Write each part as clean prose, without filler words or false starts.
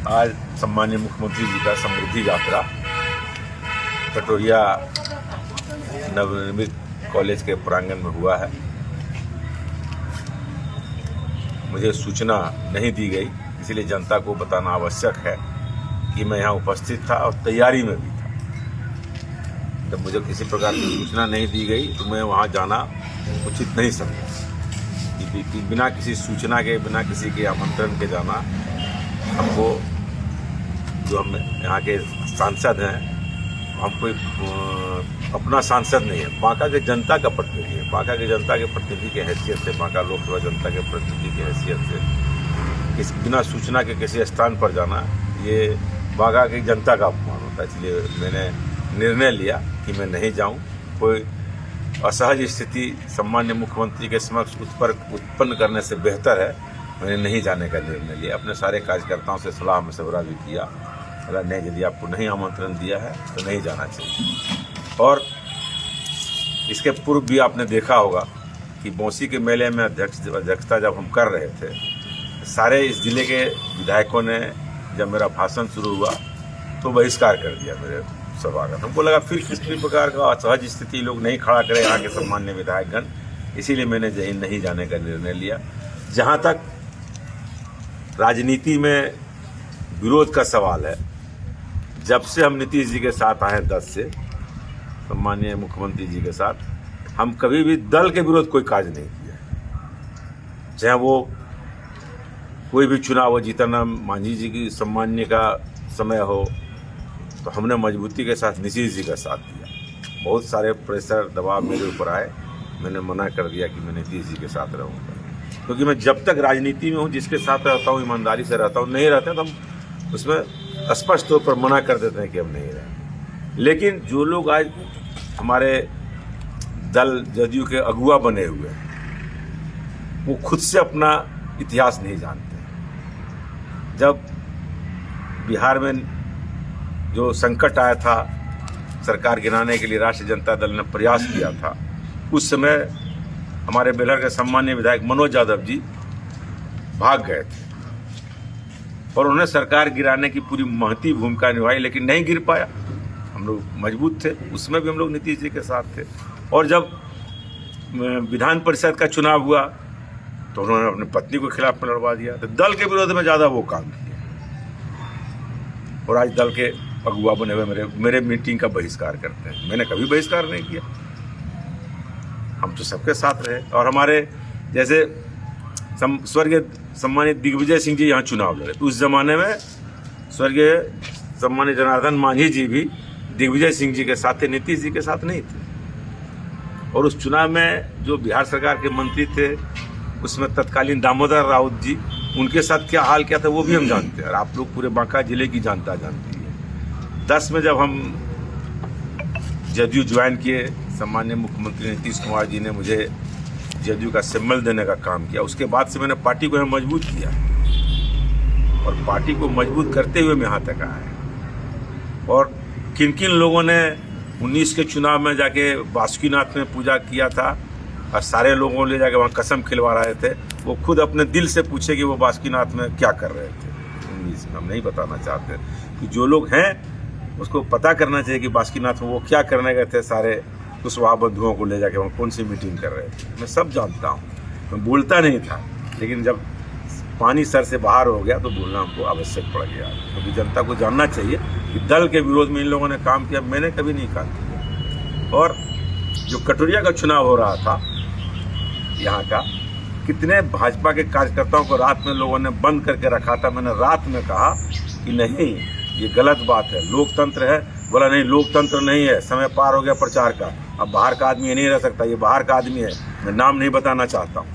आज सम्माननीय मुख्यमंत्री जी का समृद्धि यात्रा कटोरिया नवनिर्मित कॉलेज के प्रांगण में हुआ है। मुझे सूचना नहीं दी गई, इसलिए जनता को बताना आवश्यक है कि मैं यहाँ उपस्थित था और तैयारी में भी था। जब मुझे किसी प्रकार की सूचना नहीं दी गई तो मैं वहाँ जाना उचित नहीं समझा कि बिना किसी सूचना के, बिना किसी के आमंत्रण के जाना हमको, जो हम यहाँ के सांसद हैं, हम कोई अपना सांसद नहीं है, बांका के जनता का प्रतिनिधि है। बांका के जनता के प्रतिनिधि की हैसियत से, बांका लोकसभा जनता के प्रतिनिधि की हैसियत से बिना सूचना के किसी स्थान पर जाना, ये बांका की जनता का अपमान होता है। इसलिए मैंने निर्णय लिया कि मैं नहीं जाऊं। कोई असहज स्थिति सम्मान्य मुख्यमंत्री के समक्ष उत्पन्न करने से बेहतर है मैंने नहीं जाने का निर्णय लिया। अपने सारे कार्यकर्ताओं से सलाह मशवरा भी किया, नहीं, यदि आपको नहीं आमंत्रण दिया है तो नहीं जाना चाहिए। और इसके पूर्व भी आपने देखा होगा कि बौंसी के मेले में अध्यक्षता जब हम कर रहे थे, सारे इस जिले के विधायकों ने जब मेरा भाषण शुरू हुआ तो बहिष्कार कर दिया मेरे सभा का। हमको लगा फिर किसी प्रकार का असहज स्थिति लोग नहीं खड़ा करें यहाँ के सम्मान्य विधायकगण, इसीलिए मैंने नहीं जाने का निर्णय लिया। जहाँ तक राजनीति में विरोध का सवाल है, जब से हम नीतीश जी के साथ आए 10 से, सम्माननीय मुख्यमंत्री जी के साथ, हम कभी भी दल के विरोध कोई काज नहीं किया। चाहे वो कोई भी चुनाव हो, जीतन मांझी जी की सम्मान्य का समय हो, तो हमने मजबूती के साथ नीतीश जी का साथ दिया। बहुत सारे प्रेशर दबाव मेरे ऊपर आए, मैंने मना कर दिया कि मैं नीतीश जी के साथ रहूँगा, क्योंकि मैं जब तक राजनीति में हूँ, जिसके साथ रहता हूँ, ईमानदारी से रहता हूँ। नहीं रहते तो हम उसमें स्पष्ट तौर पर मना कर देते हैं कि हम नहीं रहे। लेकिन जो लोग आज हमारे दल जदयू के अगुआ बने हुए हैं, वो खुद से अपना इतिहास नहीं जानते। जब बिहार में जो संकट आया था, सरकार गिराने के लिए राष्ट्रीय जनता दल ने प्रयास किया था, उस समय हमारे बेलहर के सम्मान्य विधायक मनोज यादव जी भाग गए थे और उन्होंने सरकार गिराने की पूरी महती भूमिका निभाई, लेकिन नहीं गिर पाया। हम लोग मजबूत थे, उसमें भी हम लोग नीतीश जी के साथ थे। और जब विधान परिषद का चुनाव हुआ तो उन्होंने अपनी पत्नी को खिलाफ में लड़वा दिया। तो दल के विरोध में ज़्यादा वो काम किया और आज दल के अगुआ बने हुए मेरे मीटिंग का बहिष्कार करते हैं। मैंने कभी बहिष्कार नहीं किया, हम तो सबके साथ रहे। और हमारे जैसे स्वर्गीय सम्मानित दिग्विजय सिंह जी यहाँ चुनाव लड़े, तो उस जमाने में स्वर्गीय सम्मानित जनार्दन मांझी जी भी दिग्विजय सिंह जी के साथ थे, नीतीश जी के साथ नहीं थे। और उस चुनाव में जो बिहार सरकार के मंत्री थे, उसमें तत्कालीन दामोदर राउत जी, उनके साथ क्या हाल क्या था वो भी हम जानते हैं, और आप लोग पूरे बांका जिले की जनता जानती है। 10 में जब हम जदयू ज्वाइन किए, सम्मान्य मुख्यमंत्री नीतीश कुमार जी ने मुझे जदयू का सिंबल देने का काम किया। उसके बाद से मैंने पार्टी को मजबूत किया और पार्टी को मजबूत करते हुए मैं यहाँ तक आया। और किन किन लोगों ने 19 के चुनाव में जाके बासुकीनाथ में पूजा किया था और सारे लोगों ले जाके वहाँ कसम खिलवा रहे थे, वो खुद अपने दिल से पूछे कि वो बासुकीनाथ में क्या कर रहे थे 19 में। हम नहीं बताना चाहते कि जो लोग हैं उसको पता करना चाहिए कि बासुकीनाथ में वो क्या करने गए थे, सारे कुशवाहा बंधुओं को ले जाके वहाँ कौन सी मीटिंग कर रहे थे। मैं सब जानता हूँ, मैं बोलता नहीं था, लेकिन जब पानी सर से बाहर हो गया तो बोलना हमको आवश्यक पड़ गया, क्योंकि जनता को जानना चाहिए कि दल के विरोध में इन लोगों ने काम किया, मैंने कभी नहीं काम किया। और जो कटोरिया का चुनाव हो रहा था यहाँ का, कितने भाजपा के कार्यकर्ताओं को रात में लोगों ने बंद करके रखा था। मैंने रात में कहा कि नहीं, ये गलत बात है, लोकतंत्र है। बोला नहीं, लोकतंत्र नहीं है, समय पार हो गया प्रचार का, अब बाहर का आदमी ये नहीं रह सकता, ये बाहर का आदमी है। मैं नाम नहीं बताना चाहता हूँ,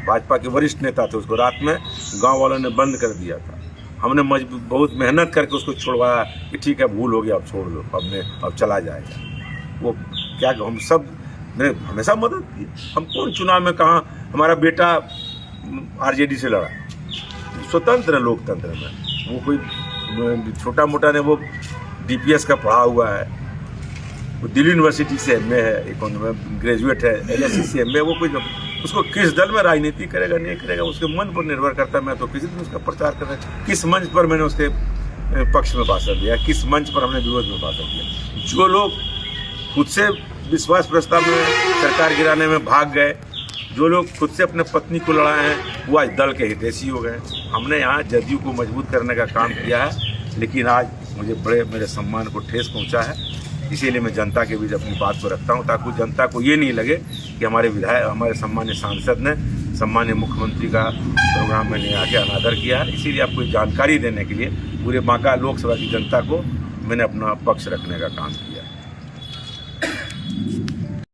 भाजपा के वरिष्ठ नेता थे, उसको रात में गांव वालों ने बंद कर दिया था। हमने बहुत मेहनत करके उसको छुड़वाया कि ठीक है, भूल हो गया, अब छोड़ लो, अब चला जाएगा। वो क्या, हम सब ने हमेशा मदद की। हम कौन चुनाव में कहाँ, हमारा बेटा आरजेडी से लड़ा, स्वतंत्र लोकतंत्र में। वो कोई छोटा मोटा ने, वो डीपीएस का पढ़ा हुआ है, वो दिल्ली यूनिवर्सिटी से एमए है, ग्रेजुएट है, एलएससी से एमए, वो कोई उसको किस दल में राजनीति करेगा नहीं करेगा उसके मन पर निर्भर करता है। मैं तो किसी दिन उसका प्रचार कर रहा हूँ, किस मंच पर मैंने उसके पक्ष में भाषण दिया, किस मंच पर हमने विरोध में भाषण दिया। जो लोग खुद से विश्वास प्रस्ताव में सरकार गिराने में भाग गए, जो लोग खुद से अपने पत्नी को लड़ाए हैं, वो आज दल के हितैषी हो गए। हमने यहाँ जदयू को मजबूत करने का काम किया है, लेकिन आज मुझे मेरे सम्मान को ठेस पहुँचा है। इसीलिए मैं जनता के बीच अपनी बात को रखता हूँ, ताकि जनता को ये नहीं लगे कि हमारे विधायक, हमारे सम्मान्य सांसद ने सम्मान्य मुख्यमंत्री का प्रोग्राम में नहीं आके अनादर किया है। इसीलिए आपको जानकारी देने के लिए पूरे बांका लोकसभा की जनता को मैंने अपना पक्ष रखने का काम किया।